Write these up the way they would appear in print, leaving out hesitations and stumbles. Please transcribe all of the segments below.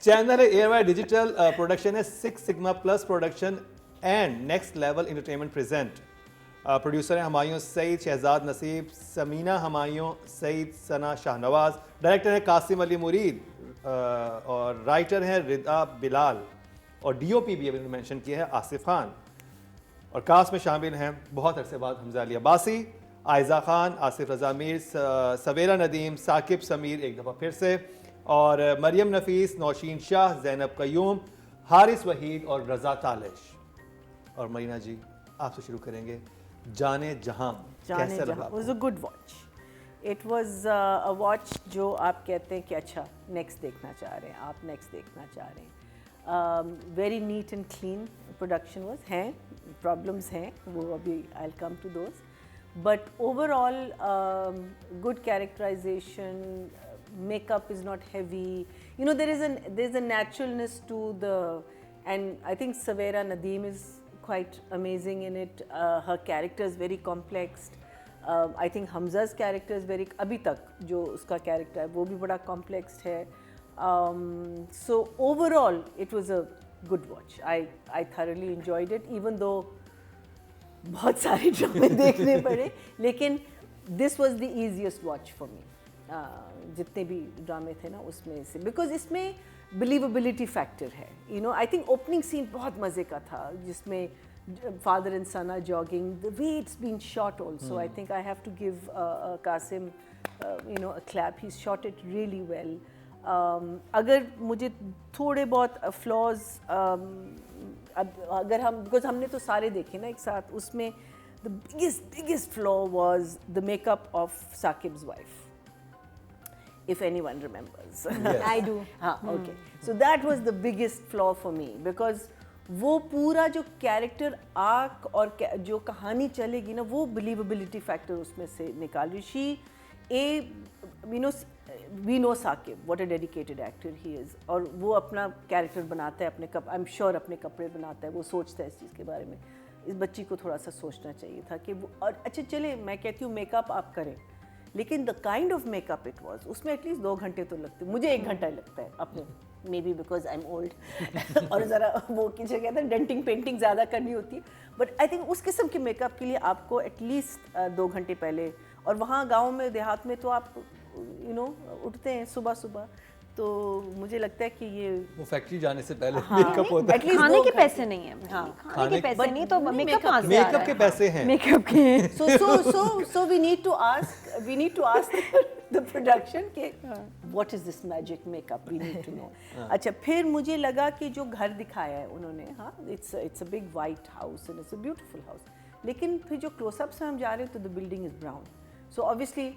Channel है ARY digital, production है 6 sigma plus production and next level entertainment present. Producer हैं हुमायूं सईद, शहजाद नसीब, समीना हुमायूं सईद, सना Shahnawaz. Director हैं कासिम अली मुरीद और राइटर हैं रिदा बिलाल और DOP भी अभी मेंशन किया है आसिफ खान। और कास्ट में शामिल हैं बहुत अरसे बाद हमजा अली अब्बासी, आयजा खान, आसिफ रजा मीर, सवेरा नदीम, साकिब समीर एक दफ़ा फिर से, और मरियम नफीस, नौशीन शाह, जैनब कयूम, हारिस वहीद और रजा तालिश। और मरीना जी आपसे शुरू करेंगे। जाने जहां कैसा लगा? Was a good watch. It was a watch जो आप कहते हैं कि अच्छा नेक्स्ट देखना चाह रहे हैं, आप नेक्स्ट देखना चाह रहे हैं। Very neat and clean production was. हैं प्रॉब्लम्स हैं, वो अभी I will come to those, but overall good characterization, makeup is not heavy, you know, there's a naturalness to the, and I think Savera Nadeem is quite amazing in it. Her character is very complex. I think Hamza's character is very, अभी तक जो उसका character है वो भी बड़ा complex है. So overall it was a good watch. I thoroughly enjoyed it, even though बहुत सारे ड्रामे देखने पड़े, लेकिन this was the easiest watch for me. जितने भी ड्रामे थे ना उसमें से, बिकॉज इसमें बिलीवेबिलिटी फैक्टर है। You know, I think opening scene बहुत मज़े का था जिसमें father and Sana jogging, the way it's been shot also, I think I have to give Qasim you know a clap, he shot it really well. अगर मुझे थोड़े बहुत फ्लॉज अगर हम, बिकॉज हमने तो सारे देखे ना एक साथ, उसमें the biggest flaw was the makeup of Saqib's wife, if anyone remembers. Yes. I do. Okay. So that was the biggest flaw for me, because वो पूरा जो कैरेक्टर आर्क और जो कहानी चलेगी ना, वो बिलीवेबिलिटी फैक्टर उसमें से निकाल रही। We know Saqib, what a dedicated actor he is, और वो अपना कैरेक्टर बनाता है, अपने आई एम श्योर अपने कपड़े बनाता है, वो सोचता है इस चीज़ के बारे में। इस बच्ची को थोड़ा सा सोचना चाहिए था कि वो, और अच्छा चले मैं कहती हूँ मेकअप आप करें, लेकिन the kind of makeup it was, उसमें एटलीस्ट 2 घंटे तो लगते, मुझे 1 घंटा लगता है अपने, may be because I am old और ज़रा वो की जगह कहते हैं डेंटिंग पेंटिंग ज़्यादा करनी होती है, बट आई थिंक उस किस्म के मेकअप के लिए आपको एटलीस्ट 2 घंटे पहले, और वहाँ गांव में देहात में तो आप यू नो उठते हैं सुबह सुबह, तो मुझे लगता है कि ये वो फैक्ट्री जाने से पहले मेकअप होता है। खाने के पैसे नहीं है, हाँ, खाने के पैसे नहीं तो मेकअप के पैसे हैं, मेकअप के। so we need to ask the production के what is this magic makeup, we need to know. अच्छा, फिर मुझे लगा कि जो घर दिखाया है उन्होंने, हाँ, it's a big white house and it's a beautiful house, लेकिन फिर जो क्लोजअप्स में हम जा रहे हैं तो the building is brown, so obviously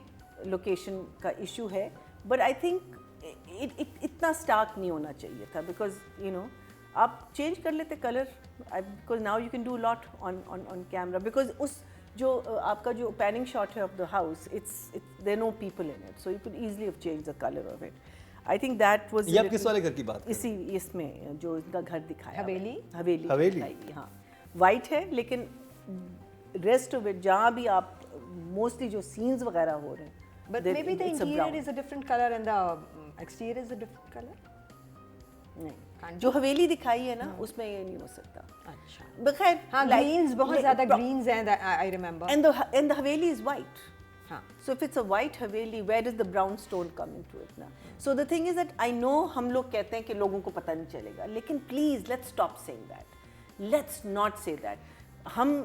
location का इशू है, but I think इतना स्टार्क नहीं होना चाहिए था, बिकॉज यू नो आप चेंज कर लेते colour, because now you can do lot on camera, because उस जो आपका जो पैनिंग शॉट है of the house, it's there no people in it, so you could easily have change the colour of it. I think that was, ये आप किस वाले घर की बात? इसी इसमें जो इनका घर दिखाया, हवेली, दिखाई, हाँ, वाइट है, लेकिन रेस्ट ऑफ इट जहाँ भी आप मोस्टली जो सीन्स वगैरह हो रहे हैं, but maybe the interior is a different color and the exterior is a different color. नहीं, जो हवेली दिखाई है ना उसमें ये नहीं हो सकता। अच्छा, बखैर हाँ, greens बहुत ज़्यादा greens हैं, I remember. And the haveli is white. हाँ. So if it's a white haveli, where does the brown stone come into it now? So the thing is that I know हम लोग कहते हैं कि लोगों को पता नहीं चलेगा, लेकिन please let's stop saying that. Let's not say that. हम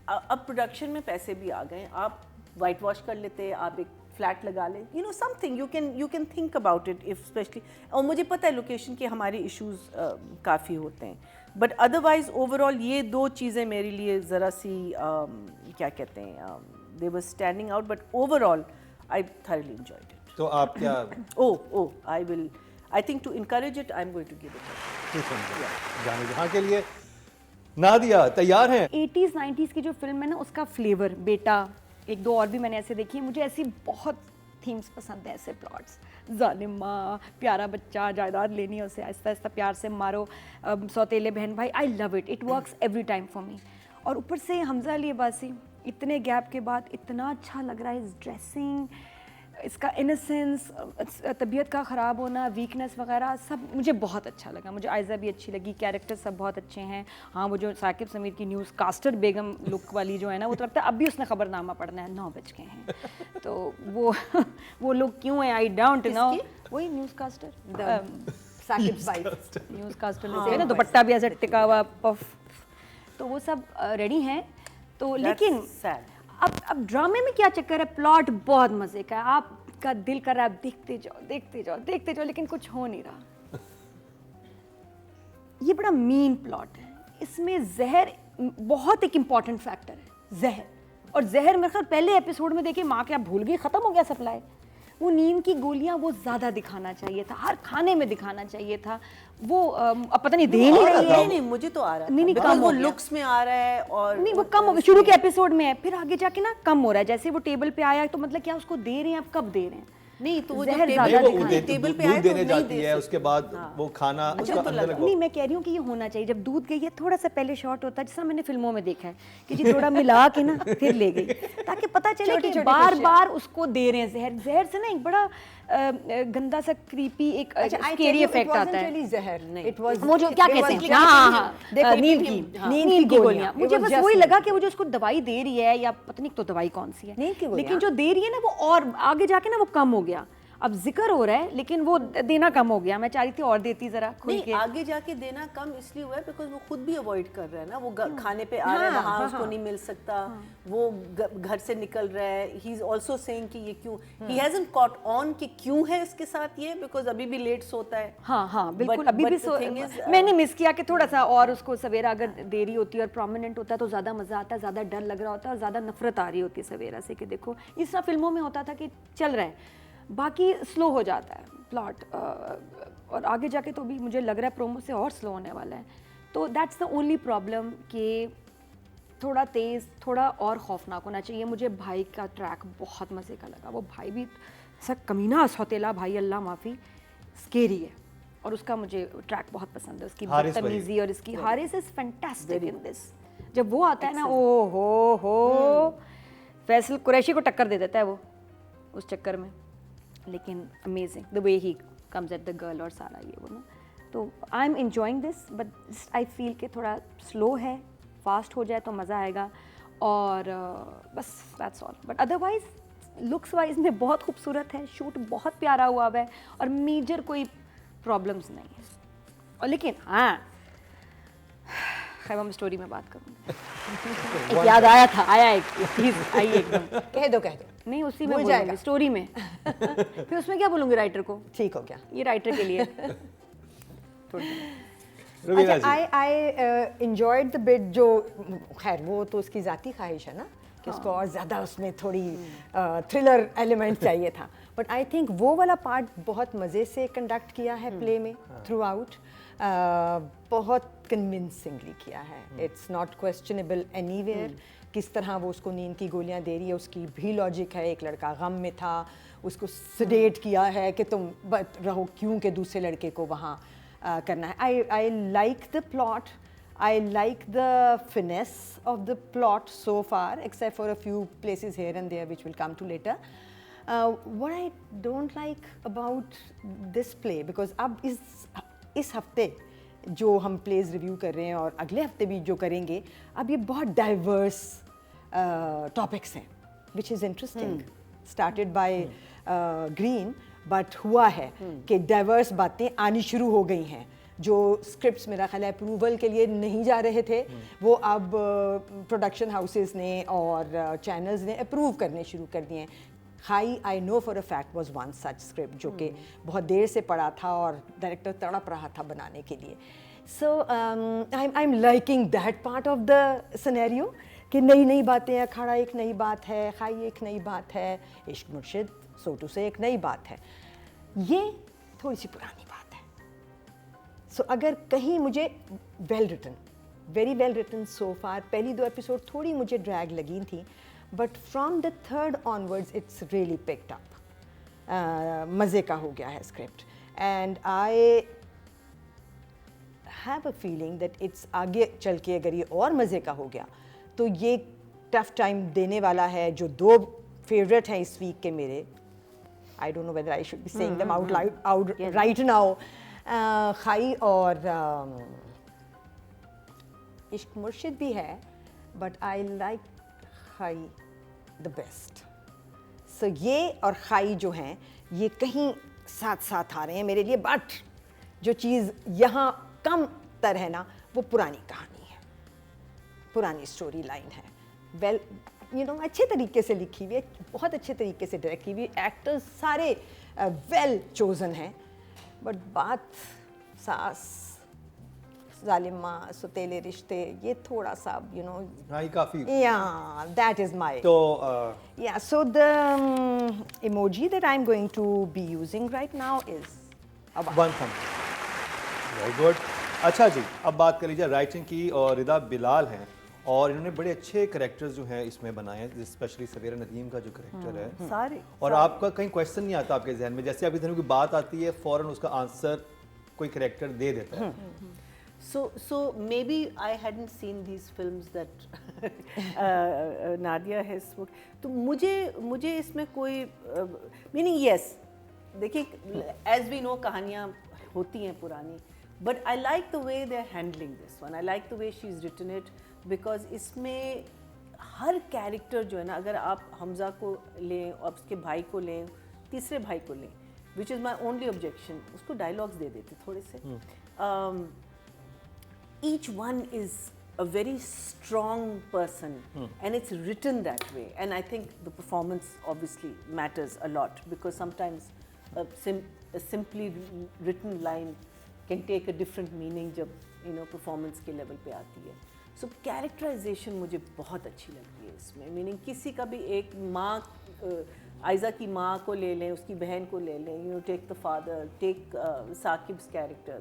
अब प्रोडक्शन में पैसे भी आ गए, आप वाइट वॉश कर लेते, आप एक फ्लैट लगा लें, you know something you can think about it, if specially, और मुझे पता है लोकेशन के हमारे इश्यूज काफ़ी होते हैं, बट अदरवाइज ओवरऑल ये 2 चीज़ें मेरे लिए ज़रा सी क्या कहते हैं, they were standing out, but overall I thoroughly enjoyed it. तो आप क्या I think to encourage it, I am going to give it जाने जहां के लिए। नादिया तैयार हैं? 80s 90s की जो फिल्म है ना, उसका फ्लेवर, बेटा, 1-2 और भी मैंने ऐसे देखी है, मुझे ऐसी बहुत थीम्स पसंद है, ऐसे प्लॉट्स, जालिम माँ, प्यारा बच्चा, जायदाद लेनी है उसे, आहिस्ता आहिस्ता प्यार से मारो, सौतेले बहन भाई, I love it works every time for me. और ऊपर से हमजा अली अब्बासी, इतने गैप के बाद इतना अच्छा लग रहा है, इस ड्रेसिंग, इसका इनोसेंस, तबीयत का ख़राब होना, वीकनेस वगैरह सब मुझे बहुत अच्छा लगा। मुझे आयज़ा भी अच्छी लगी, कैरेक्टर सब बहुत अच्छे हैं। हाँ, वो जो साकिब समीर की न्यूज़ कास्टर बेगम लुक वाली जो है ना, वो तो लगता है अब भी उसने खबरनामा पढ़ना है, 9 बज गए हैं। तो वो लोग क्यों हैं, आई डोंट नो। वही news caster, Saqib wife, news caster है ना, दुपट्टा भी ऐसे टिका हुआ पफ, तो वो सब रेडी हैं। तो लेकिन sad. अब ड्रामे में क्या चक्कर है, प्लॉट बहुत मज़े का है, आपका दिल कर रहा है आप देखते जाओ देखते जाओ देखते जाओ, लेकिन कुछ हो नहीं रहा। ये बड़ा मीन प्लॉट है, इसमें जहर बहुत एक इम्पॉर्टेंट फैक्टर है, जहर। और जहर मेरे ख्याल पहले एपिसोड में देखिए माँ क्या भूल गई, ख़त्म हो गया सप्लाई। वो नींद की गोलियां वो ज़्यादा दिखाना चाहिए था, हर खाने में दिखाना चाहिए था। वो अब पता नहीं दे नहीं रही है। नहीं, मुझे तो आ रहा है, नहीं, बिकॉज कम वो हो गया। लुक्स में आ रहा है और नहीं, वो कम हो गया शुरू के एपिसोड में है, फिर आगे जाके ना कम हो रहा है। जैसे वो टेबल पे आया तो मतलब क्या उसको दे रहे हैं, अब कब दे रहे हैं? नहीं, तो वो जब जहर टेबल ज़्यादा पे दिखाना है। टेबल पे दूध आए तो देने नहीं जाती दे है, सकते। उसके बाद वो खाना उसका अंदर नहीं, मैं कह रही हूँ कि ये होना चाहिए, जब दूध गई है थोड़ा सा पहले शॉट होता है, जिस तरह मैंने फिल्मों में देखा है कि जी थोड़ा मिला के ना फिर ले गई, ताकि पता चले कि बार बार उसको दे रहे हैं जहर। जहर से ना एक बड़ा गंदा सा क्रीपी एक स्केरी इफेक्ट आता है। वो जो क्या कहते हैं, हाँ, नींद की गोलियां। मुझे बस वही लगा कि वो जो उसको दवाई दे रही है, या पता नहीं तो दवाई कौन सी है, लेकिन जो दे रही है ना वो और आगे जाके ना वो कम हो गया। अब जिक्र हो रहा है लेकिन वो देना कम हो गया। मैं चाह रही थी और देती जरा खुल के। आगे जाके देना कम इसलिए हुआ है बिकॉज वो खुद भी अवॉइड कर रहा है ना, वो खाने पे आ रहा है, वहाँ उसको नहीं मिल सकता, वो घर से निकल रहा है। ही इज ऑल्सो सेइंग कि ये क्यों, ही हैजंट कॉट ऑन कि क्यों है इसके साथ ये, बिकॉज अभी भी लेट सोता है। हाँ बिल्कुल, अभी भी मैंने मिस किया कि थोड़ा सा और उसको सवेरा अगर देरी होती है और प्रोमिनेंट होता है तो ज़्यादा मज़ा आता है, ज़्यादा डर लग रहा होता है और ज़्यादा नफरत आ रही होती है सवेरा से कि देखो इस तरह फिल्मों में होता था कि चल रहा है, बाकी स्लो हो जाता है प्लॉट। और आगे जाके तो भी मुझे लग रहा है प्रोमो से और स्लो होने वाला है। तो दैट्स द ओनली प्रॉब्लम कि थोड़ा तेज़, थोड़ा और खौफनाक होना चाहिए। मुझे भाई का ट्रैक बहुत मज़े का लगा, वो भाई भी ऐसा कमीना सौतेला भाई, अल्लाह माफ़ी, स्केरी है। और उसका मुझे ट्रैक बहुत पसंद है, उसकी बदतमीज़ी और इसकी। Haris is fantastic in this. जब वो आता है ना, ओ हो फैसल कुरैशी को टक्कर दे देता है वो उस चक्कर में। लेकिन amazing the way he comes at the girl और सारा ये वो ना। तो I am enjoying this, but I feel कि थोड़ा स्लो है, फास्ट हो जाए तो मज़ा आएगा। और बस that's all. But otherwise looks wise में बहुत खूबसूरत है, शूट बहुत प्यारा हुआ है और मेजर कोई प्रॉब्लम्स नहीं है। और लेकिन हाँ, खैर मैं स्टोरी में बात करूँगी। एक याद आया एक चीज़ आई एकदम। कह दो नहीं, उसी में बोलूँगी, स्टोरी में। फिर उसमें क्या बोलूँगी राइटर को? ठीक हो गया, ये राइटर के लिए। अच्छा, आई एंजॉयड द बिट, जो खैर वो तो उसकी ज़ाती ख्वाहिश है ना कि उसको और ज़्यादा उसमें थोड़ी थ्रिलर एलिमेंट चाहिए था। बट आई थिंक वो वाला पार्ट बहुत मज़े से कंडक्ट किया है प्ले में थ्रू आउट, बहुत कन्विंसिंगली किया है। इट्स नॉट क्वेश्चनेबल एनीवेयर किस तरह वो उसको नींद की गोलियां दे रही है, उसकी भी लॉजिक है। एक लड़का गम में था, उसको सडेट किया है कि तुम रहो, क्यों कि दूसरे लड़के को वहाँ करना है। I like the plot, I like the finesse of the plot so far, except for a few places here and there which we'll come to later. What I don't like about this play, because अब इस हफ्ते जो हम pledge review कर रहे हैं और अगले हफ्ते भी जो करेंगे, अब ये बहुत डाइवर्स टॉपिक्स हैं, which is interesting. Started by green, but हुआ है कि डाइवर्स बातें आनी शुरू हो गई हैं। जो स्क्रिप्ट्स मेरा ख्याल है अप्रूवल के लिए नहीं जा रहे थे, वो अब प्रोडक्शन हाउसेस ने और चैनल्स ने अप्रूव करने शुरू कर दिए हैं। खाई I know for a fact was one such script जो कि बहुत देर से पड़ा था और डायरेक्टर तड़प रहा था बनाने के लिए। So I am liking that part of the scenario कि नई नई बातें, अखाड़ा एक नई बात है, खाई एक नई बात है, इश्क मुर्शिद सोटू से एक नई बात है। ये थोड़ी सी पुरानी बात है। सो अगर कहीं मुझे well written, very well written so far, पहली 2 एपिसोड थोड़ी मुझे ड्रैग लगी थी, but from the third onwards it's really picked up. मज़े का हो गया है script, and I have a feeling that it's आगे चल के अगर ये और मज़े का हो गया तो ये टफ टाइम देने वाला है। जो 2 फेवरेट हैं इस वीक के मेरे, I don't know whether I should be saying them out right now. खाई और इश्क मुर्शिद भी है, but I like खाई the best. So ये और खाई जो हैं ये कहीं साथ साथ आ रहे हैं मेरे लिए, बट जो चीज़ यहाँ कम तर है ना वो पुरानी कहानी है, पुरानी स्टोरी लाइन है. वेल अच्छे तरीके से लिखी हुई है, बहुत अच्छे तरीके से डायरेक्ट की हुई, एक्टर्स सारे वेल चोजन हैं, बट बात सास जालिमा सुतेले रिश्ते ये थोड़ा सा हाँ ये काफ़ी that is my तो yeah. So the emoji that I'm going to be using right now is one thumb. Very good. अच्छा जी, अब बात कर लीजिए राइटिंग की. और रिदा बिलाल हैं और इन्होंने बड़े अच्छे करेक्टर्स जो हैं इसमें बनाए हैं, स्पेशली सवेरा नदीम का जो करेक्टर है सारे. और आपका कहीं क्वेश्चन नहीं आता आपके जहन में, जैसे अभी कोई बात आती है फ़ौरन उसका आंसर कोई करेक्टर दे देता है. So maybe I hadn't seen these films that Nadia has spoken. तो मुझे इसमें कोई meaning yes, देखिए as we know कहानियाँ होती हैं पुरानी, but I like the way they're handling this one. I like the way she's written it because इसमें हर कैरेक्टर जो है ना, अगर आप हमजा को लें और उसके भाई को लें, तीसरे भाई को लें, which is my only objection, उसको डायलॉग्स दे देते थोड़े से. Each one is a very strong person and it's written that way, and I think the performance obviously matters a lot because sometimes a simply written line can take a different meaning जब performance के level पे आती है. So characterization मुझे बहुत अच्छी लगती है इसमें, meaning किसी का भी एक माँ आयज़ा की माँ को ले लें, उसकी बहन को ले लें, take the father, take Saqib's character,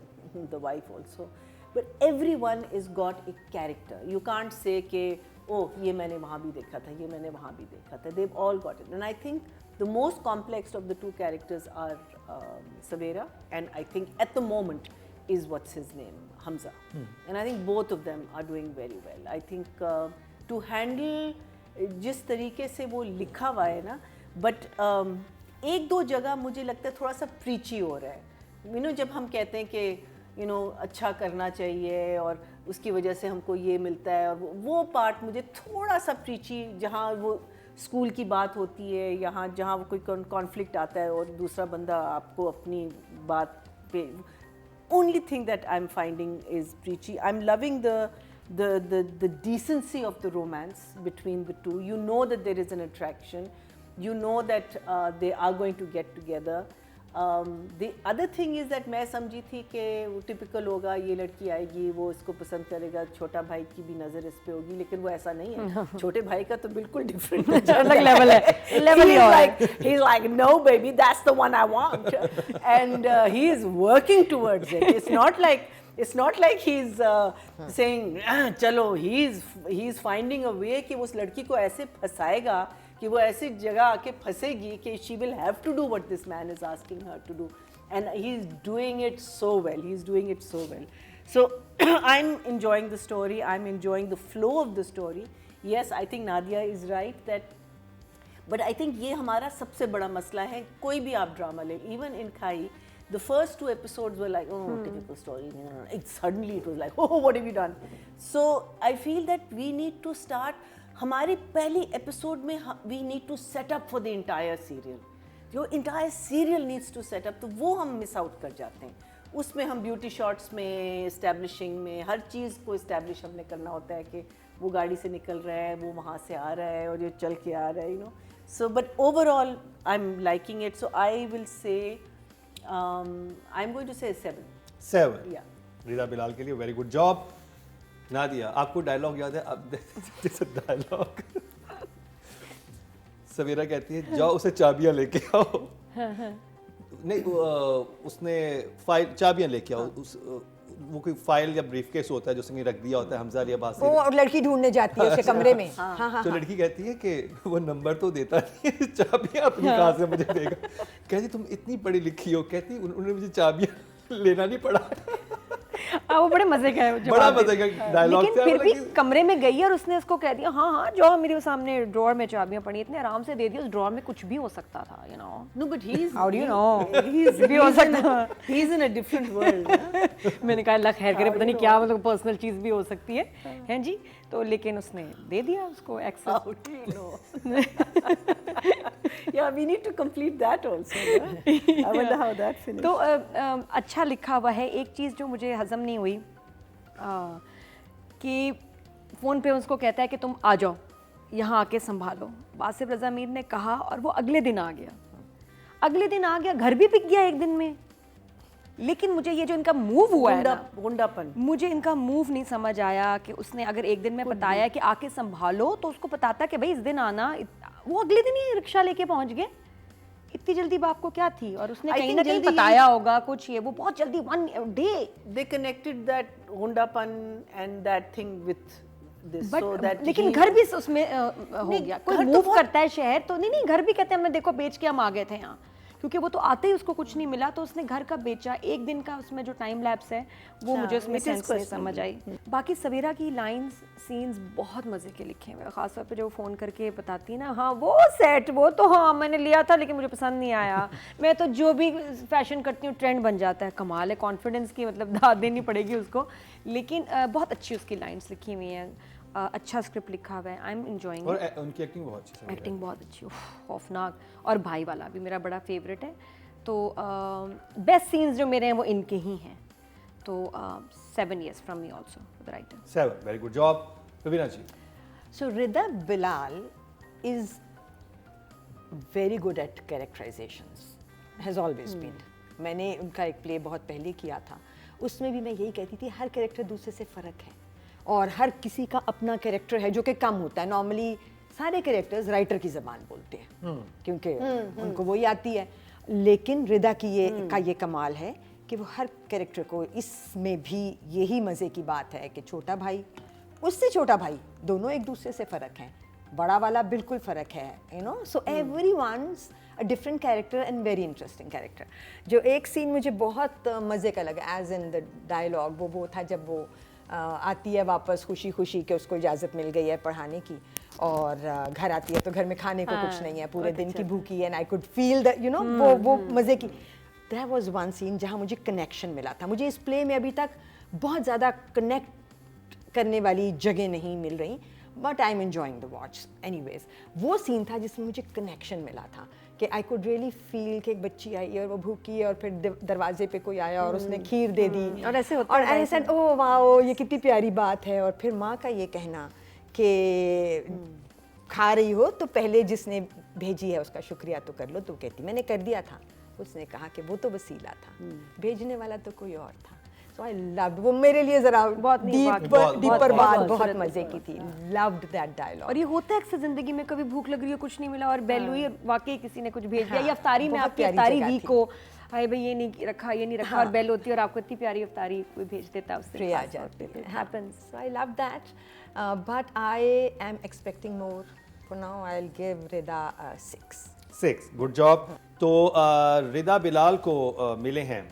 the wife also. But everyone is got a character. You can't say कि oh ये मैंने वहाँ भी देखा था, ये मैंने वहाँ भी देखा था. They've all got it. And I think the most complex of the two characters are Savera and I think at the moment is what's his name, Hamza. And I think both of them are doing very well. I think to handle जिस तरीके से वो लिखा हुआ है ना, but एक दो जगह मुझे लगता है थोड़ा सा preachy हो रहा है. जब हम कहते हैं कि अच्छा करना चाहिए और उसकी वजह से हमको ये मिलता है, और वो पार्ट मुझे थोड़ा सा प्रीची, जहाँ वो स्कूल की बात होती है, यहाँ जहाँ कोई कॉन्फ्लिक्ट आता है और दूसरा बंदा आपको अपनी बात पे, only thing that I'm finding is preachy. I'm loving the decency of the romance between the two. You know that there is an attraction. You know that they are going to get together. The other thing is that मैं समझी थी कि वो typical होगा, ये लड़की आएगी वो इसको पसंद करेगा, छोटा भाई की भी नज़र इस पे होगी, लेकिन वो ऐसा नहीं है. छोटे भाई का तो बिल्कुल डिफरेंट अलग लेवल है. Level he like he's like no baby, that's the one I want, and he is working towards it. It's not like he's saying चलो, he's finding a way कि उस लड़की को ऐसे फंसाएगा कि वो ऐसी जगह आके फंसेगी कि she will have to do what this man is asking her to do, and he's doing it so well. So I'm enjoying the story, I'm enjoying the flow of the story. Yes, I think Nadia is right that, but I think ये हमारा सबसे बड़ा मसला है. कोई भी आप drama ले, even in Khai, the first 2 episodes were like, oh, typical story. Suddenly it was like, oh, what have you done? So I feel that we need to start. हमारी पहली एपिसोड में we need to set up for the entire serial. जो entire serial needs to set up, तो वो हम miss out कर जाते हैं. उसमें हम ब्यूटी शॉट्स में, एस्टैब्लिशिंग में, हर चीज़ को एस्टैब्लिश हमने करना होता है कि वो गाड़ी से निकल रहा है, वो वहाँ से आ रहा है और ये चल के आ रहा है, So but overall I'm liking it. So I will say I'm going to say 7. 7. Yeah. रिदा बिलाल के लिए वेरी गुड जॉब. नादिया, आपको डायलॉग याद है? अब जैसे डायलॉग सवेरा कहती है जाओ उसे चाबियां लेके आओ. नहीं उसने फाइल चाबियां लेके आओ. वो कोई फाइल या ब्रीफकेस होता है जो उसने रख दिया होता है हमजा अली अब्बासी. वो लड़की ढूंढने जाती है उसके कमरे में. तो लड़की कहती है कि वो नंबर तो देता नहीं है, चाबियां अपनी कहाँ से मुझे देगा. कहती तुम इतनी पढ़ी लिखी हो. कहती उन्होंने मुझे चाबियां लेना नहीं पड़ा. वो बड़े मजे का है बड़ा मजे का डायलॉग लेकिन फिर भी कमरे में गई और उसने उसको कह दिया हाँ हाँ जो मेरे सामने ड्रॉअर में चाबियां पड़ी इतने आराम से दे दी उस ड्रॉअर में कुछ भी हो सकता था you know No, but he's How do you know? भी हो सकता. He's in a different world. मैंने कहा अल्लाह खैर करे पता नहीं क्या मतलब पर्सनल चीज भी हो सकती है हैं जी तो लेकिन उसने दे दिया उसको access How do you know? Yeah, we need to complete that also. Yeah? I wonder how that finished. तो अच्छा लिखा हुआ है एक चीज़ जो मुझे हजम नहीं हुई कि फ़ोन पे उसको कहता है कि तुम आ जाओ यहाँ आके संभालो बासिफ रज़ा मीर ने कहा और वो अगले दिन आ गया घर भी पिक गया एक दिन में लेकिन मुझे ये जो इनका मूव हुआ है ना गुंडापन. मुझे इनका मूव नहीं समझ आया कि उसने अगर एक दिन में बताया कि आके संभालो तो उसको बताता कि भाई इस दिन आना वो अगले दिन ही रिक्शा लेके पहुंच गए इतनी जल्दी बाप को क्या थी और उसने I कहीं think ना कहीं जल्दी बताया होगा कुछ ये वो बहुत जल्दी one day They connected that गुंडापन and that thing with this. But So that लेकिन he- घर भी उसमें हो नहीं, गया कोई घर तो मूव बहुत- करता है शहर तो नहीं घर भी कहते हैं हमने देखो बेच के हम आ गए थे यहाँ क्योंकि वो तो आते ही उसको कुछ नहीं मिला तो उसने घर का बेचा एक दिन का उसमें जो टाइम लैप्स है वो मुझे उसमें it is सेंस नहीं questionable. समझ आई बाकी सवेरा की लाइंस सीन्स बहुत मजे के लिखे हुए हैं खासतौर पे जो फ़ोन करके बताती है ना हाँ वो सेट वो तो हाँ मैंने लिया था लेकिन मुझे पसंद नहीं आया मैं तो जो भी फैशन करती हूँ ट्रेंड बन जाता है कमाल है कॉन्फिडेंस की मतलब दाद देनी पड़ेगी उसको लेकिन बहुत अच्छी उसकी लाइन्स लिखी हुई हैं अच्छा स्क्रिप्ट लिखा हुआ है आई एम इंजॉइंग और उनकी एक्टिंग बहुत अच्छी है एक्टिंग बहुत अच्छी खौफनाक और भाई वाला भी मेरा बड़ा फेवरेट है तो बेस्ट सीन्स जो मेरे हैं वो इनके ही हैं तो 7 years from me also the writer 7 very good job Raveena ji So Rida Bilal is very good at characterizations, has always been. मैंने उनका एक प्ले बहुत पहले किया था उसमें भी मैं यही कहती थी हर कैरेक्टर दूसरे से फ़र्क है और हर किसी का अपना कैरेक्टर है जो कि कम होता है नॉर्मली सारे कैरेक्टर्स राइटर की ज़बान बोलते हैं क्योंकि उनको वही आती है लेकिन रिदा की ये कमाल है कि वो हर कैरेक्टर को इसमें भी यही मज़े की बात है कि छोटा भाई उससे छोटा भाई दोनों एक दूसरे से फ़र्क हैं बड़ा वाला बिल्कुल फ़र्क है you no so everyone's a different character and very interesting character जो एक सीन मुझे बहुत मज़े का लगा एज इन द डायलॉग वो था जब वो आती है वापस खुशी खुशी कि उसको इजाज़त मिल गई है पढ़ाने की और घर आती है तो घर में खाने को कुछ नहीं है पूरे दिन की भूखी है and I could feel the you know वो मज़े की दैट वाज वन सीन जहाँ मुझे कनेक्शन मिला था मुझे इस प्ले में अभी तक बहुत ज़्यादा कनेक्ट करने वाली जगह नहीं मिल रही but I am enjoying the watch anyways वो सीन था जिसमें मुझे कनेक्शन मिला था कि आई कुड रियली फील कि एक बच्ची आई और वो भूखी है और फिर दरवाजे पे कोई आया और उसने खीर दे दी और ऐसे होता और है आई सेड ओह वाओ ये कितनी प्यारी बात है और फिर माँ का ये कहना कि खा रही हो तो पहले जिसने भेजी है उसका शुक्रिया तो कर लो तो कहती मैंने कर दिया था उसने कहा कि वो तो वसीला था भेजने वाला तो कोई और था सो आई लव्ड वो मेरे लिए जरा बहुत डीपर बात बहुत मजे की थी लव्ड दैट डायलॉग और ये होता है अक्सर जिंदगी में कभी भूख लग रही है कुछ नहीं मिला और बेल हुई और वाकई किसी ने कुछ भेज दिया या अफ्तारी में बहुत आपकी प्यारी अफ्तारी जगह वीक थी। हो हाय भाई ये नहीं रखा ये नहीं रखा और बेल होती है और आपको इतनी प्यारी अफ्तारी कोई भेज देता उससे ट्रे आ खास तौर जाती पे। है It happens. so I love that but I am expecting more for now I'll give Rida 6 good job तो रिदा बिलाल को मिले हैं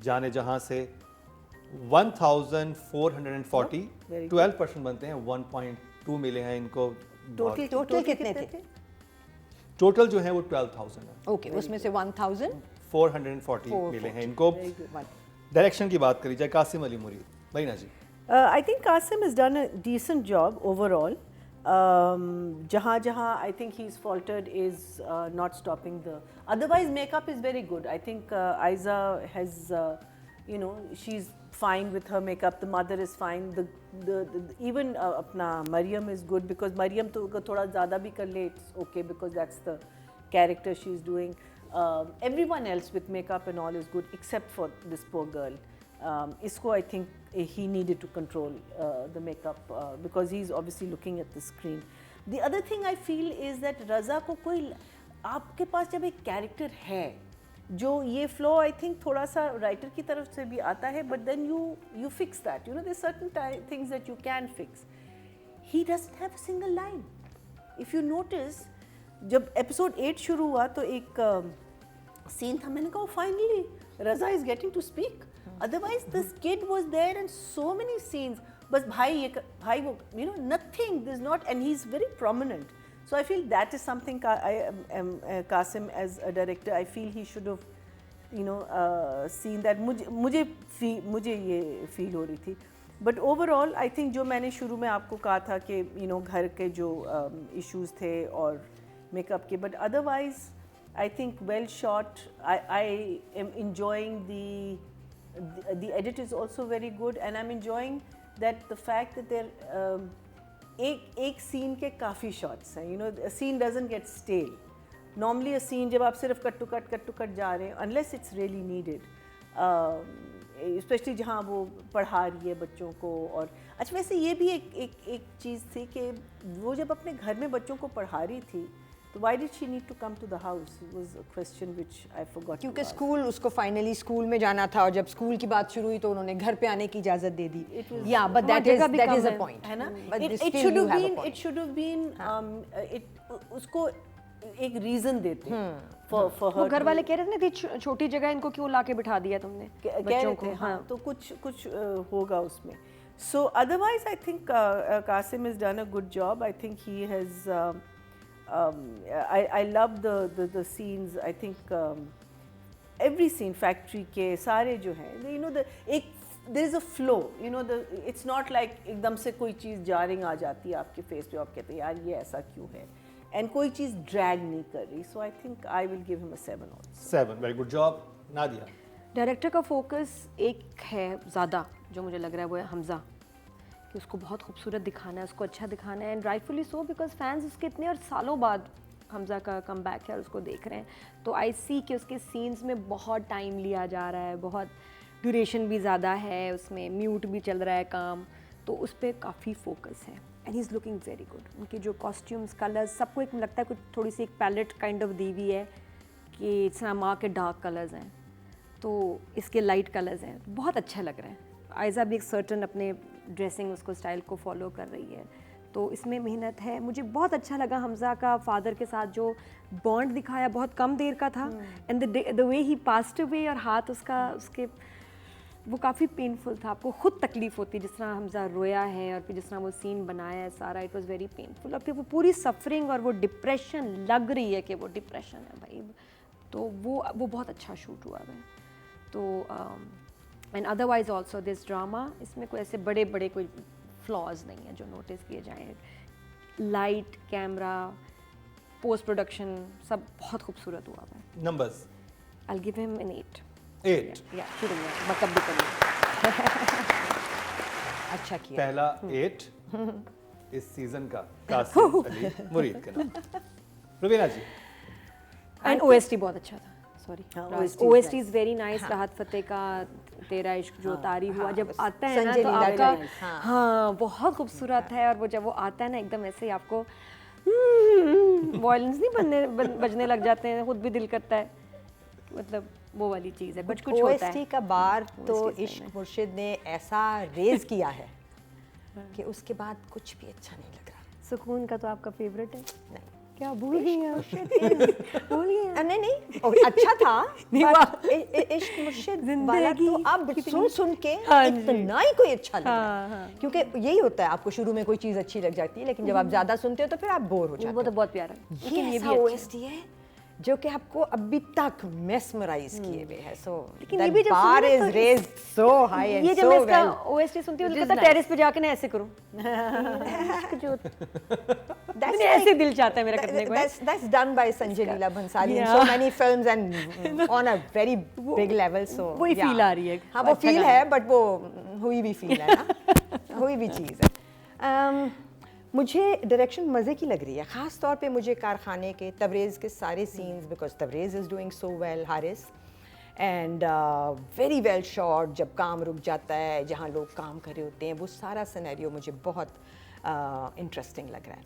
जाने जहां से 1440 12% बनते हैं 1.2 मिले हैं इनको टोटल कितने थे टोटल जो है वो 12,000 है ओके उसमें से 1000 440 मिले हैं इनको डायरेक्शन की बात करी जाए कासिम अली मुरीद मरीना जी I think Qasim has done a decent job overall. Jahan I think he's faltered is not stopping the. Otherwise, makeup is very good. I think Aiza has, you know, she's fine with her makeup. The mother is fine. The even apna Maryam is good because Maryam to thoda zyada bhi kar le it's okay because that's the character she's doing. Everyone else with makeup and all is good except for this poor girl. Isko I think he needed to control the makeup because he's obviously looking at the screen. The other thing I feel is that Raza को कोई आपके पास जब एक character है जो ये flow I think थोड़ा सा राइटर की तरफ से भी आता है but then you fix that, you know, there's certain things that you can fix. He doesn't have a single line. If you notice जब episode 8 शुरू हुआ तो एक सीन था मैंने कहा finally Raza is getting to speak Otherwise, this kid was there in so many scenes. बस भाई वो, you know, nothing. There's not, and he's very prominent. So I feel that is something Qasim as a director, I feel he should have, you know, seen that. मुझे ये feel हो रही थी. But overall, I think जो मैंने शुरू में आपको कहा था कि you know घर के जो issues थे और makeup के, but otherwise I think well shot. I am enjoying the edit is also very good, and I'm enjoying that the fact that they're एक scene के काफ़ी shots हैं. You know, a scene doesn't get stale. Normally a scene जब आप सिर्फ cut to cut जा रहे हैं, unless it's really needed. Specially जहाँ वो पढ़ा रही है बच्चों को. और अच्छा, वैसे ये भी एक चीज़ थी कि वो जब अपने घर में बच्चों को पढ़ा रही थी, तो why did she need to come to the house? It was a question which I forgot. क्योंकि स्कूल, उसको फाइनली स्कूल में जाना था, और जब स्कूल की बात शुरू हुई तो उन्होंने घर पे आने की इजाज़त दे दी. Yeah, but that is a point. है ना? But It still should you have have a been. point. It should have been. उसको एक रीज़न देते for her. वो घर वाले कह रहे थे ना कि छोटी जगह इनको क्यों लाके बिठा दिया तुमने बच्चों को. हाँ, तो कुछ होगा उसमें. So otherwise, I think Qasim has done a good job. I think he has. I love the scenes. I think every scene, factory के सारे जो हैं, you know, there is a flow. You know, it's not like एकदम से कोई चीज़ jarring आ जाती है आपके face पे, आप कहते हैं यार ये ऐसा क्यों है, and कोई चीज़ drag नहीं कर रही. So I think I will give him a 7 also. 7, very good job. Nadia. Director का फोकस एक है ज़्यादा जो मुझे लग रहा है, वो है हमज़ा, कि उसको बहुत खूबसूरत दिखाना है, उसको अच्छा दिखाना है, and rightfully so, because fans उसके इतने और सालों बाद हमज़ा का कम बैक है और उसको देख रहे हैं. तो आई सी कि उसके सीन्स में बहुत टाइम लिया जा रहा है, बहुत ड्यूरेशन भी ज़्यादा है, उसमें म्यूट भी चल रहा है काम, तो उस पर काफ़ी फोकस है. And he is looking very good. उनके जो कॉस्ट्यूम्स, कलर्स, सबको एक लगता है कुछ थोड़ी सी एक पैलेट काइंड ऑफ दी हुई है कि समा के डार्क कलर्स हैं तो इसके लाइट कलर्स हैं. बहुत अच्छा लग रहा है. आयज़ा भी एक सर्टन अपने ड्रेसिंग उसको स्टाइल को फॉलो कर रही है, तो इसमें मेहनत है. मुझे बहुत अच्छा लगा हमज़ा का फादर के साथ जो बॉन्ड दिखाया, बहुत कम देर का था, and the way he passed away, और हाथ उसका उसके वो काफ़ी पेनफुल था. आपको खुद तकलीफ़ होती जिस तरह हमज़ा रोया है और फिर जिस तरह वो सीन बनाया है सारा, इट वाज़ वेरी पेनफुल. और फिर वो पूरी सफरिंग और वो डिप्रेशन लग रही है कि वो डिप्रेशन है भाई, तो वो बहुत अच्छा शूट हुआ है. तो and otherwise also this drama, इसमें कोई ऐसे बड़े बड़े कोई फ्लॉज नहीं है जो नोटिस किए जाएँ. लाइट, कैमरा, पोस्ट प्रोडक्शन सब बहुत खूबसूरत हुआ है. Numbers. I give him an 8. 8. या शुरू में बकअप भी करिए. अच्छा किया. पहला 8 इस सीजन का कासिम अली मुरीद के नाम. रुबीना जी. एंड OST बहुत अच्छा था. सॉरी, हाँ, OST इज़ वेरी नाइस. राहत फ़तेह का तेरा इश्क जो तारी हुआ जब आता है ना, संजय तो लीला आपका का, हाँ। हाँ बहुत खूबसूरत है. और वो जब वो आता है ना, एकदम ऐसे ही आपको वॉयलेंस नहीं बजने लग जाते हैं, खुद भी दिल करता है, मतलब वो वाली चीज़ है. कुछ होता है. OST का बार तो OST इश्क मुर्शिद ने ऐसा रेज किया है कि उसके बाद कुछ भी अच्छा नहीं लग रहा. सुकून का तो आपका फेवरेट है. नहीं, क्या भूल गई हैं? भूल गई हैं? नहीं अच्छा था. इश्क मुर्शिद वाला तो अब सुन के इतना ही कोई अच्छा लग रहा है. क्योंकि यही होता है, आपको शुरू में कोई चीज़ अच्छी लग जाती है, लेकिन जब आप ज़्यादा सुनते हो तो फिर आप बोर हो जाते हो. वो तो बहुत प्यारा है. ये ये ऐसा भी OST है जो कि आपको अभी तक मेस्मराइज किए हुए है. सो लेकिन ये भी जब बार सुनो इज तो रेज्ड सो हाई एंड ये जब सो मैं इसका वेल. OST सुनती हूँ, लगता है टेरेस पे जाके ना ऐसे करूँ. जो मैंने ऐसे दिल चाहता है मेरा करने को. That's done by Sanjay Leela Bhansali in Yeah. so many films and on a very big level. So वही yeah. feel आ रही है. हाँ, वो अच्छा फील गाना है, बट वो हुई भी फील है ना. हुई भी चीज़ है. मुझे डायरेक्शन मज़े की लग रही है. ख़ास तौर पे मुझे कारखाने के, तबरेज़ के सारे scenes, because Tabrez is doing so well, Haris, and very well shot. जब काम रुक जाता है, जहाँ लोग काम कर रहे होते हैं, वो सारा सिनेरियो मुझे बहुत इंटरेस्टिंग लग रहा है.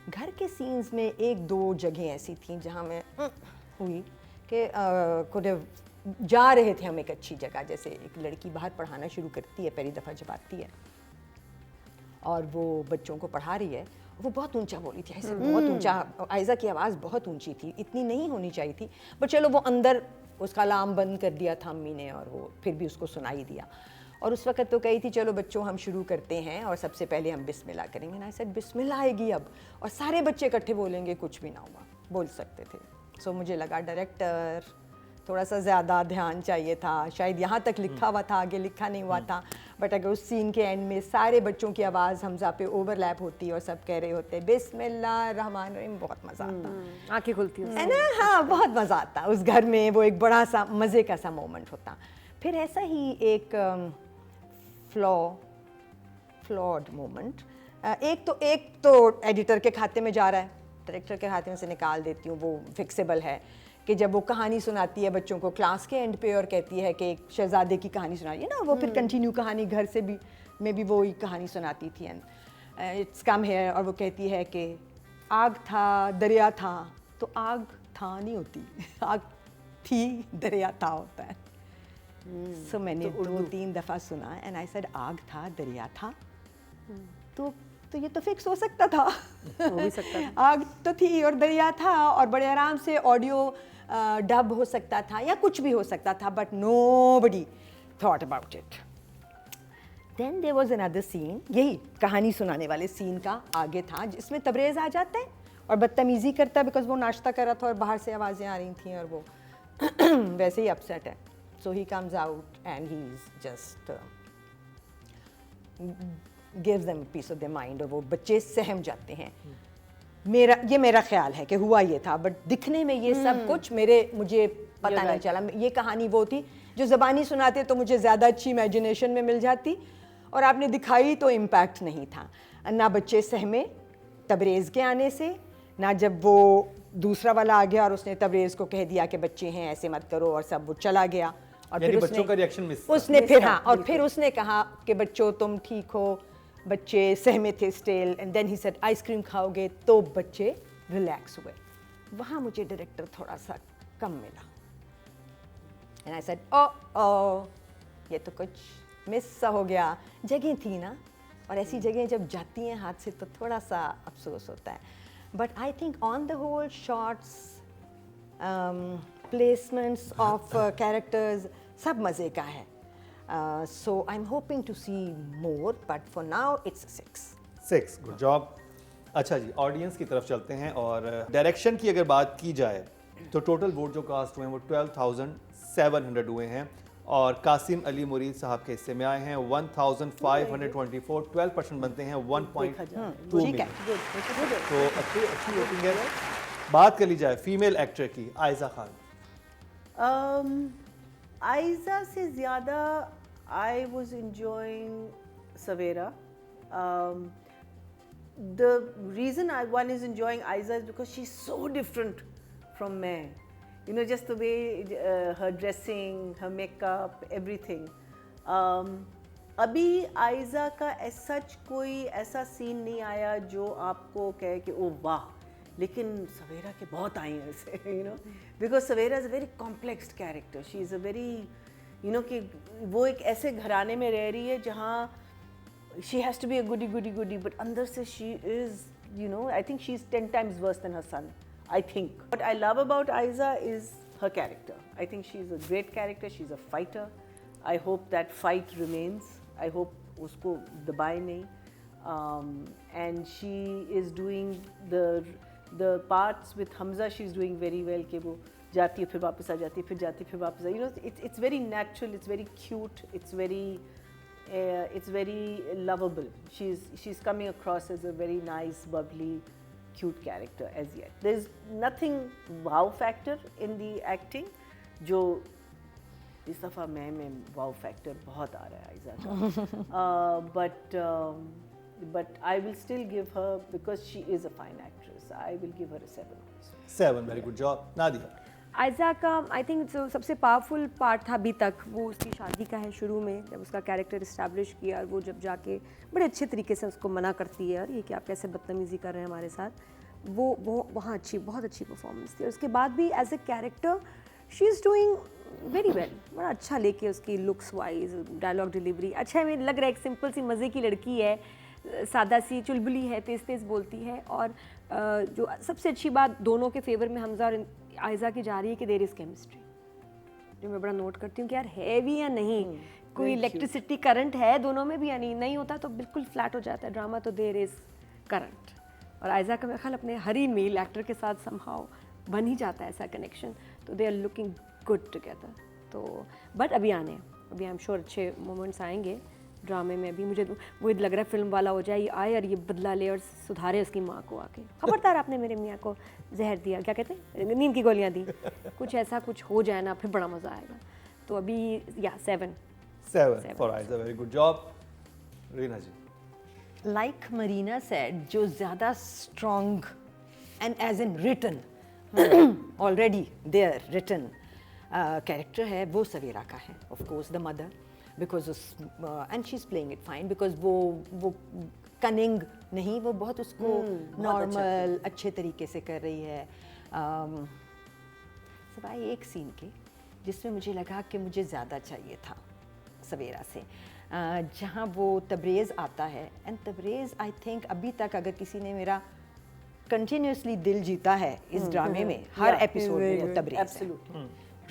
घर के सीन्स में एक दो जगह ऐसी थी जहाँ मैं हुई कि जा रहे थे हम एक अच्छी जगह. जैसे एक लड़की बाहर पढ़ाना शुरू करती है पहली दफ़ा जब आती है, और वो बच्चों को पढ़ा रही है, वो बहुत ऊंचा बोली थी, ऐसे बहुत ऊंचा, आयजा की आवाज़ बहुत ऊंची थी, इतनी नहीं होनी चाहिए थी, बट चलो वो अंदर उसका अलार्म बंद कर दिया था अम्मी ने, और वो फिर भी उसको सुनाई दिया। और उस वक्त तो कही थी चलो बच्चों हम शुरू करते हैं और सबसे पहले हम बिस्मिल्लाह करेंगे ना, सेड बिस्मिल्लाह आएगी अब, और सारे बच्चे इकट्ठे बोलेंगे, कुछ भी ना हुआ, बोल सकते थे। सो मुझे लगा डायरेक्टर थोड़ा सा ज़्यादा ध्यान चाहिए था, शायद यहाँ तक लिखा हुआ था, आगे लिखा नहीं हुआ था, बट अगर उस सीन के एंड में सारे बच्चों की आवाज़ हमजा पे ओवरलैप होती और सब कह रहे होते बिस्मिल्लाह रहमान रहीम, बहुत मज़ा आता आंखें खुलती हैं है ना। हाँ, बहुत मज़ा आता उस घर में, वो एक बड़ा सा मज़े का सा मोमेंट होता। फिर ऐसा ही एक फ्लॉड मोमेंट, एक तो एडिटर के खाते में जा रहा है, डायरेक्टर के खाते में से निकाल देती हूँ, वो फिक्सेबल है, कि जब वो कहानी सुनाती है बच्चों को क्लास के एंड पे और कहती है कि एक शहजादे की कहानी सुनाई है ना, वो फिर कंटिन्यू कहानी घर से भी में भी वो ही कहानी सुनाती थी, एंड इट्स कम हेयर, और वो कहती है कि आग था दरिया था, तो आग था नहीं होती, आग थी दरिया था होता है। सो मैंने तो 2-3 दफ़ा सुना एंड आई सेड आग था दरिया था, तो ये तो फिक्स हो सकता था, हो भी सकता था। आग तो थी और दरिया था, और बड़े आराम से ऑडियो डब हो सकता था या कुछ भी हो सकता था, but nobody thought about it. Then there was another scene, यही कहानी सुनाने वाले सीन का आगे था, जिसमें तबरेज़ आ जाता है और बदतमीज़ी करता है, बिकॉज वो नाश्ता कर रहा था और बाहर से आवाज़ें आ रही थी और वो वैसे ही अपसेट है। So he comes out and he is just gives them peace of their mind, और वो बच्चे सहम जाते हैं। मेरा ख्याल है कि हुआ ये था, बट दिखने में ये सब कुछ मुझे पता नहीं चला। ये कहानी वो थी जो ज़बानी सुनाते तो मुझे ज़्यादा अच्छी इमेजिनेशन में मिल जाती, और आपने दिखाई तो इम्पैक्ट नहीं था, ना बच्चे सहमे तबरेज़ के आने से, ना जब वो दूसरा वाला आ गया और उसने तबरेज़ को कह दिया कि बच्चे हैं ऐसे मत करो, और सब वो चला गया, और यानी फिर बच्चों का रिएक्शन मिस उसने फिर हाँ, और फिर उसने कहा कि बच्चों तुम ठीक हो, बच्चे सहमे थे still, and then he said ice cream खाओगे, तो बच्चे रिलैक्स हुए। वहाँ मुझे डायरेक्टर थोड़ा सा कम मिला, एंड आई सेड ओ ये तो कुछ मिस सा हो गया। जगह थी ना, और ऐसी जगह जब जाती हैं हाथ से तो थोड़ा सा अफसोस होता है, but I think on the whole shots, placements of characters सब मज़े का है। So I'm hoping to see more, but for now it's a 6. Good job. अच्छा जी, ऑडियंस की तरफ चलते हैं, और डायरेक्शन की अगर बात की जाए तो टोटल वोट जो कास्ट हुए हैं वो 12,700 हुए हैं, और कासिम अली मुरीद साहब के हिस्से में आए हैं 1,524, 12% बनते हैं 1.2 ठीक है, मिलियन, तो अच्छी वोटिंग है। बात कर ली जाए फीमेल एक्टर की, आयजा खान। आयजा से ज़्यादा I was enjoying Savera. The reason one is enjoying Aiza is because she's so different from me. You know, just the way her dressing, her makeup, everything. अभी आयजा का सच कोई ऐसा सीन नहीं आया जो आपको कहे कि ओ वाह, लेकिन सवेरा के बहुत आई हैं ऐसे, you know, because Savera is a very complex character. She is a very, you know, कि वो एक ऐसे घराने में रह रही है जहाँ she has to be a goody, but अंदर से she is, you know, I think she's 10 times worse than her son, I think. What I love about Aiza is her character. I think she's a great character, she's a fighter. I hope that fight remains. I hope उसको दबाए नहीं. And she is doing the parts with Hamza, she's doing very well, कि वो जाती है फिर वापस आ जाती है, फिर जाती है फिर वापस आ, you know, it's very natural, it's very cute, it's very lovable. She's coming across as a very nice, bubbly, cute character as yet. There's nothing wow factor in the acting. जो इस दफ़ा में wow factor बहुत आ रहा है आयजा का. But I will still give her, because she is a fine actress, I will give her a 7 also. 7, very good job. Nadia. Aiza का I think जो सबसे पावरफुल पार्ट था अभी तक वो उसकी शादी का है। शुरू में जब उसका कैरेक्टर इस्टेब्लिश किया और वो जब जाके बड़े अच्छे तरीके से उसको मना करती है, यार ये कि आप कैसे बदतमीज़ी कर रहे हैं हमारे साथ, वो वहाँ बहुत अच्छी परफॉर्मेंस थी। और उसके बाद भी as a character she is doing very well, बड़ा अच्छा लेके उसकी लुक्स वाइज, डायलॉग डिलीवरी अच्छा है। मुझे लग रहा है एक सिंपल सी मज़े की लड़की है, सादा सी चुलबुली है, तेज़ तेज़ बोलती है। और जो सबसे अच्छी बात दोनों के फेवर में हमजा और आयज़ा की जा रही है कि देयर इज़ केमिस्ट्री, जो मैं बड़ा नोट करती हूँ कि यार है भी या नहीं, कोई इलेक्ट्रिसिटी करंट है दोनों में भी या नहीं होता तो बिल्कुल फ्लैट हो जाता है ड्रामा, तो देयर इज़ करंट। और आयज़ा का मेरा ख्याल अपने हर ही मेल एक्टर के साथ समहाउ बन ही जाता है ऐसा कनेक्शन, तो they are looking good together. तो बट अभी आई एम श्योर अच्छे मोमेंट्स आएंगे ड्रामे में। अभी मुझे वो लग रहा है फिल्म वाला हो जाए, ये आए और ये बदला ले और सुधारे उसकी माँ को आके, खबरदार आपने मेरे मियाँ को जहर दिया, क्या कहते हैं, नींद की गोलियाँ दी, कुछ ऐसा कुछ हो जाए ना, फिर बड़ा मज़ा आएगा। तो अभी या 7 for Aiza, very good job. Reena ji, Like Marina said, जो ज़्यादा strong and as in written, already there written character है वो सवेरा का है, of course the mother, because and she's playing it fine because वो cunning नहीं, वो बहुत उसको normal अच्छे तरीके से कर रही है। सिवाय एक सीन के जिसमें मुझे लगा कि मुझे ज़्यादा चाहिए था सवेरा से, जहाँ वो तबरेज़ आता है, एंड तबरेज़ आई थिंक अभी तक अगर किसी ने मेरा कंटिन्यूसली दिल जीता है इस ड्रामे में, हर एपिसोड में वो तबरेज़ है,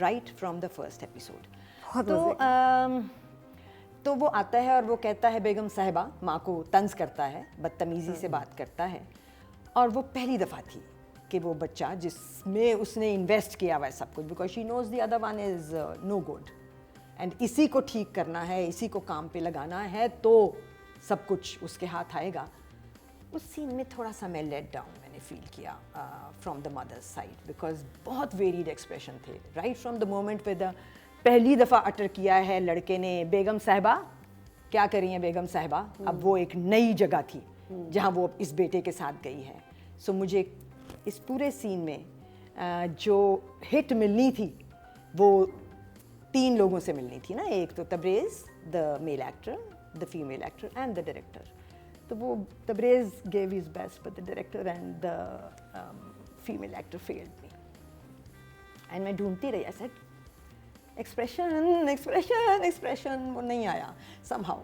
right from the first episode. तो वो आता है और वो कहता है, बेगम साहिबा माँ को तंज करता है, बदतमीज़ी से बात करता है, और वो पहली दफ़ा थी कि वो बच्चा जिसमें उसने इन्वेस्ट किया हुआ है सब कुछ, because she knows the other one is no good, and इसी को ठीक करना है, इसी को काम पे लगाना है तो सब कुछ उसके हाथ आएगा। उस सीन में थोड़ा सा मैं लेट डाउन मैंने फील किया from the mother's side, because बहुत वेरिड एक्सप्रेशन थे राइट फ्रॉम द मोमेंट पे द पहली दफ़ा अटर किया है लड़के ने, बेगम साहिबा क्या करी हैं बेगम साहिबा, अब वो एक नई जगह थी जहाँ वो इस बेटे के साथ गई है। सो मुझे इस पूरे सीन में जो हिट मिलनी थी वो 3 लोगों से मिलनी थी ना, एक तो Tabrez the male actor, the female actor and the director. तो वो Tabrez gave his best but the director and the female actor failed me, and मैं ढूंढती रही, I said expression expression expression, वो नहीं आया somehow.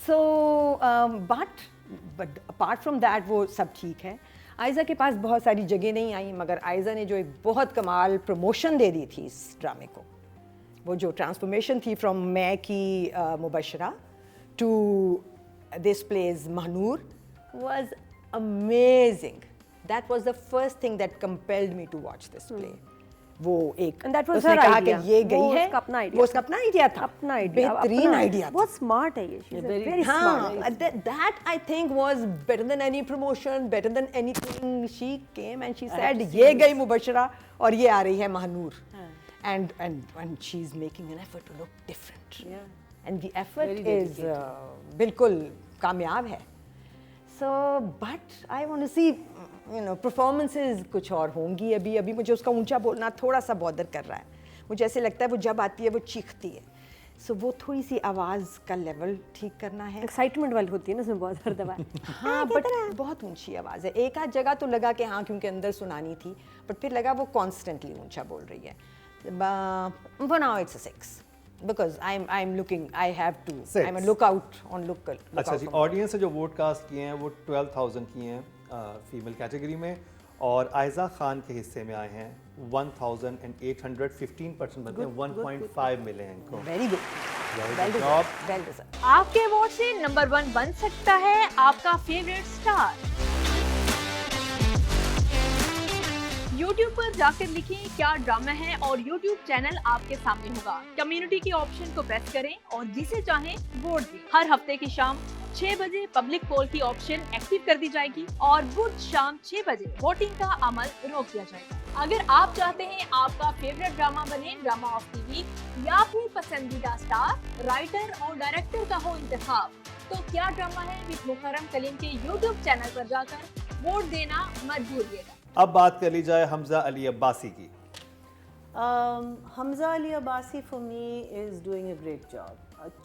So but apart from that वो सब ठीक है। आयज़ा के पास बहुत सारी जगह नहीं आई, मगर आयज़ा ने जो एक बहुत कमाल प्रमोशन दे दी थी इस ड्रामे को, वो जो ट्रांसफॉर्मेशन थी फ्रॉम मैं की Mubashra to this play's Mahnoor was amazing. That was the first thing that compelled me to watch this play. वो एक And that was उसने her कहा idea. कि ये वो गई है, उसका अपना idea वो उसका अपना आइडिया था, अपना आइडिया, बेहतरीन आइडिया था। बहुत स्मार्ट है ये, she's a very smart। हाँ, that I think was better than any promotion, better than anything. She came and she said, ये गई मुबशरा और ये आ रही है Mahnoor, and she's making an effort to look different, and the effort is बिल्कुल कामयाब है। So, but I want to see, you know, performances कुछ और होंगी। अभी मुझे उसका ऊंचा बोलना थोड़ा सा बॉदर कर रहा है, मुझे ऐसे लगता है वो जब आती है वो चीखती है, सो वो थोड़ी सी आवाज़ का लेवल ठीक करना है। एक्साइटमेंट वाली होती है ना उसमें बहुत हर दफा। हाँ, बट बहुत ऊंची आवाज़ है। एक आध जगह तो लगा कि हाँ क्योंकि अंदर सुनानी थी, बट फिर लगा वो कॉन्स्टेंटली ऊंचा बोल रही है। For now it's a 6 because I'm looking, I have to, 6. I'm a lookout on local। अच्छा जी, ऑडियंस से जो वोट कास्ट किए हैं वो 12,000 किए हैं फीमेल कैटेगरी में, और आयज़ा खान के हिस्से में आए हैं 1,800, 15% बनते हैं 1.5 मिले हैं इनको। Very good, very good job. Well deserved. आपके वोट से नंबर 1 बन सकता है आपका फेवरेट स्टार। YouTube पर जाकर लिखें क्या ड्रामा है और YouTube चैनल आपके सामने होगा। कम्युनिटी के ऑप्शन को प्रेस करें और जिसे चाहें वोट दें। हर हफ्ते की शाम 6 बजे पब्लिक पोल की ऑप्शन एक्टिव कर दी जाएगी और बुध शाम 6 बजे वोटिंग का अमल रोक दिया जाएगा। अगर आप चाहते हैं आपका फेवरेट ड्रामा बने ड्रामा ऑफ द वीक या फिर पसंदीदा स्टार, राइटर और डायरेक्टर का हो इंतखाब, तो क्या ड्रामा है विद मुकर्रम कलीम के YouTube चैनल पर जाकर वोट देना मत भूलिएगा। अब बात कर ली जाए हमजा अली अब्बासी की। Hamza Ali Abbasi for me is doing a great job,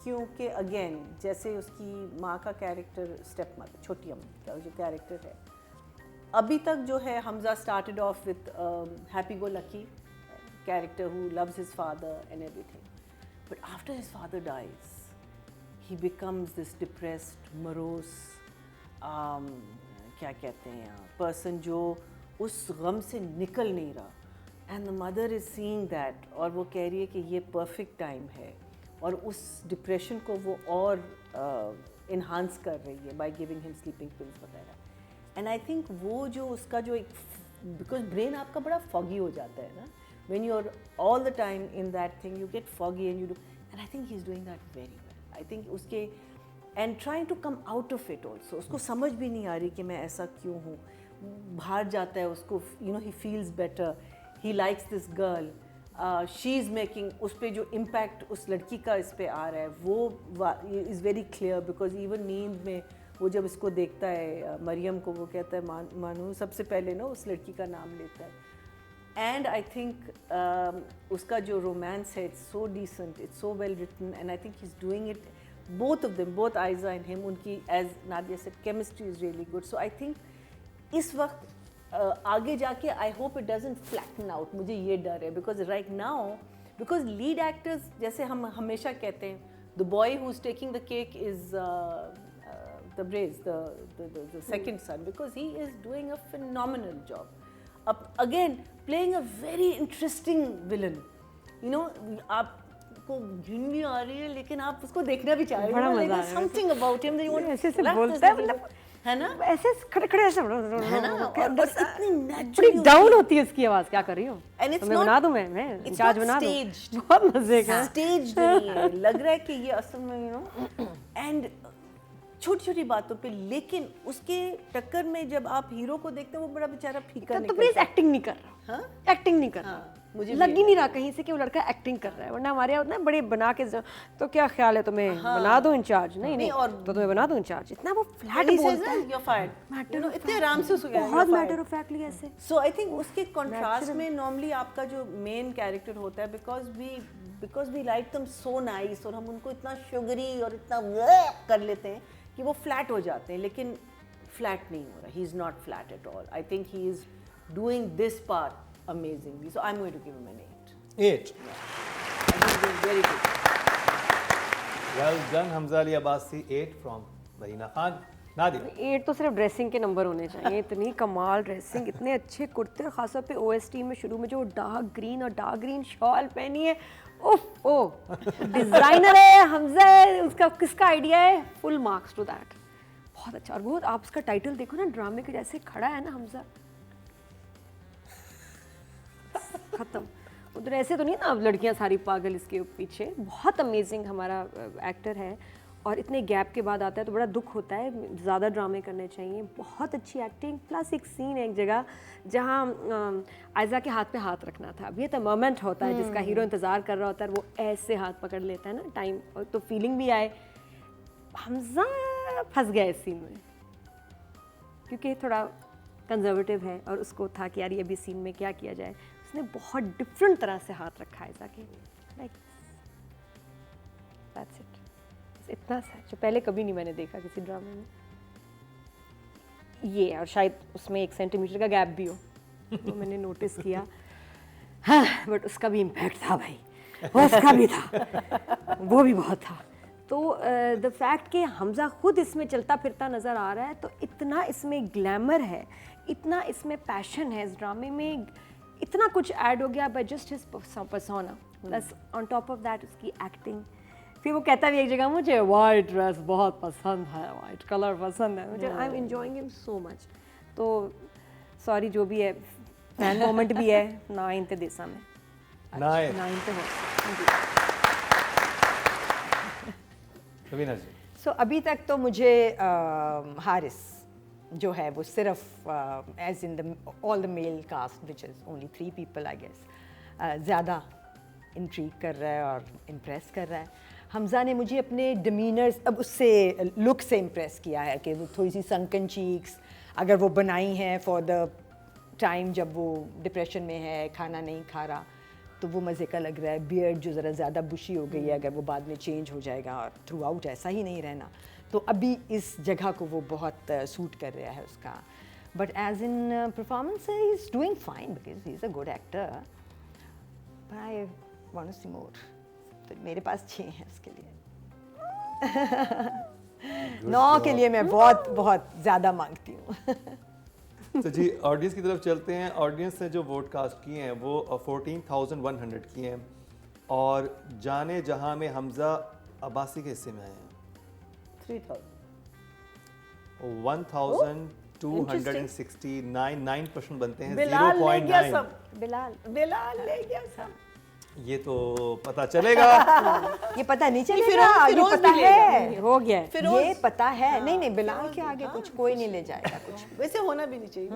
क्योंकि अगेन जैसे उसकी माँ का कैरेक्टर, स्टेप मदर छोटी अम्मा का जो कैरेक्टर है, अभी तक जो है Hamza started off with happy go lucky character who loves his father and everything, but after his father dies he becomes this depressed, morose, क्या कहते हैं पर्सन जो उस गम से निकल नहीं रहा and the mother is seeing that और वो कह रही है कि ये परफेक्ट टाइम है और उस डिप्रेशन को वो और इन्हांस कर रही है by giving him sleeping pills वगैरह एंड आई थिंक वो जो उसका जो एक बिकॉज ब्रेन आपका बड़ा फॉगी हो जाता है ना when you are all the time in that thing you get foggy and you do and I think he is doing that very well I think उसके and trying to come out of it also उसको समझ भी नहीं आ रही कि मैं ऐसा क्यों हूँ बाहर जाता है उसको you know he feels better he likes this girl she is making उस पर जो इम्पैक्ट उस लड़की का इस पर आ रहा है वो is very clear because even नींद में वो जब इसको देखता है मरियम को वो कहता है मानू सबसे पहले ना उस लड़की का नाम लेता है एंड आई थिंक उसका जो रोमांस है it's so decent it's so well written and I think he is doing it both of them, both Aiza and him, उनकी as Nadia said, chemistry is really good. So I think इस वक्त आगे जाके I hope it doesn't flatten out. मुझे ये डर है because right now, because lead actors जैसे हम हमेशा कहते हैं, the boy who's taking the cake is the Brace, the second son, because he is doing a phenomenal job. Again, playing a very interesting villain. You know, आप को घिन भी आ रही है लेकिन आप उसको देखना भी चाह रहे हो बड़ा मजा आ रहा है something about him that you want ऐसे ऐसे बोलता है मतलब है ना ऐसे खड़े खड़े ऐसे है ना और इतनी बड़ी नेचुरल डाउन होती है इसकी आवाज क्या कर रही हो And it's मैं not- बना दूं मैं it's चार्ज not बना दूं staged. बहुत मजे का स्टेज नहीं है लग रहा है कि ये असल में यू नो एंड छोटी छोटी बातों पे लेकिन उसके टक्कर में जब आप हीरो को देखते हैं वो बड़ा बेचारा फीका तो निकलता प्लीज है एक्टिंग नहीं कर रहा हाँ? एक्टिंग नहीं कर रहा हाँ, मुझे लग भी ही नहीं रहा कहीं से कि वो लड़का एक्टिंग कर रहा है वरना हमारे यहाँ होता है बड़े बना के तो क्या ख्याल है तुम्हें बना दो इंचार्ज नहीं नहीं और- तो तुम्हें बना दो इंचार्ज इतना वो फ्लैट And he says बोलता that है you're fired. Matter You know, of इतने fact. आराम से उसको कहना, बहुत you're matter fired. Of factly ऐसे सो आई थिंक उसके कॉन्ट्रास्ट में नॉर्मली आपका जो मेन कैरेक्टर होता है बिकॉज वी लाइक दम सो नाइस और हम उनको इतना शुगरी और इतना वो कर लेते हैं कि वो फ्लैट हो जाते हैं लेकिन फ्लैट नहीं हो रहा he is not flat at all I think he is doing this part amazingly so I am going to give him an 8 8 I think is very good well done Hamza Ali Abbasi 8 from Rahina Khan Nadia 8 तो सिर्फ dressing के number होने चाहिए इतनी कमाल dressing इतने अच्छे कुर्ते और खासतौर पे ओएसटी में शुरू में जो डार्क ग्रीन और डार्क ग्रीन शॉल पहनी है उफ ओ डिजाइनर है हमजा उसका किसका आइडिया है फुल मार्क्स टू दैट बहुत अच्छा और बहुत आप उसका टाइटल देखो ना ड्रामे के जैसे खड़ा है ना हमजा खत्म उधर ऐसे तो नहीं ना अब लड़कियां सारी पागल इसके पीछे बहुत अमेजिंग हमारा एक्टर है और इतने गैप के बाद आता है तो बड़ा दुख होता है ज़्यादा ड्रामे करने चाहिए बहुत अच्छी एक्टिंग प्लस एक सीन है एक जगह जहाँ आयजा के हाथ पे हाथ रखना था अब ये तो मोमेंट होता है जिसका हीरो इंतज़ार कर रहा होता है वो ऐसे हाथ पकड़ लेता है ना टाइम और तो फीलिंग भी आए हमजा फंस गया इस सीन में क्योंकि थोड़ा कंजर्वेटिव है और उसको था कि यार ये भी सीन में क्या किया जाए उसने बहुत डिफरेंट तरह से हाथ रखा है जाके लाइक दैट्स इट इतना सा जो पहले कभी नहीं मैंने देखा किसी ड्रामे में ये और शायद उसमें 1 सेंटीमीटर का गैप भी हो वो मैंने नोटिस किया हाँ बट उसका भी इम्पैक्ट था भाई उसका भी था वो भी बहुत था तो द फैक्ट कि हमजा खुद इसमें चलता फिरता नज़र आ रहा है तो इतना इसमें ग्लैमर है इतना इसमें पैशन है इस ड्रामे में इतना कुछ ऐड हो गया by just his persona plus on top of that उसकी एक्टिंग फिर वो कहता भी एक जगह मुझे वाइट ड्रेस बहुत पसंद है वाइट कलर पसंद है मुझे I am enjoying him so much तो सॉरी जो भी है फैन मोमेंट भी है 9 ते देसा में 9 9 ते हो रवीना जी सो अभी तक तो मुझे हारिस जो है वो सिर्फ as in the all the male cast which is only 3 people I guess ज़्यादा इंट्रीग कर रहा है और इम्प्रेस कर रहा है हमजा ने मुझे अपने डिमीनर्स अब उससे लुक से इम्प्रेस किया है कि वो थोड़ी सी संकन चीक्स अगर वो बनाई हैं फॉर द टाइम जब वो डिप्रेशन में है खाना नहीं खा रहा तो वो मज़े का लग रहा है बियर्ड जो ज़रा ज़्यादा बुशी हो गई है अगर वो बाद में चेंज हो जाएगा और थ्रू आउट ऐसा ही नहीं रहना तो अभी इस जगह को वो बहुत सूट कर रहा है उसका but as in performance he is doing fine because he is a good actor but I want to see more तो मेरे पास 6 हैं इसके लिए 9 के लिए मैं बहुत बहुत ज़्यादा मांगती हूँ। तो जी ऑडियंस की तरफ चलते हैं। ऑडियंस ने जो वोट कास्ट किए हैं वो 14,100 किए हैं और जाने जहां में हमजा अब्बासी के हिस्से में आए हैं 3000 1269 9% बनते हैं बिलाल ले गया 0.9। सब, बिलाल ले गया सब। ये तो पता चलेगा। ये पता नहीं चलेगा, फिरोज ये पता भी लेगा। है, हो गया है। ये पता है। नहीं नहीं, बिलाल के आगे कुछ कोई नहीं ले जाएगा कुछ। वैसे होना भी नहीं चाहिए।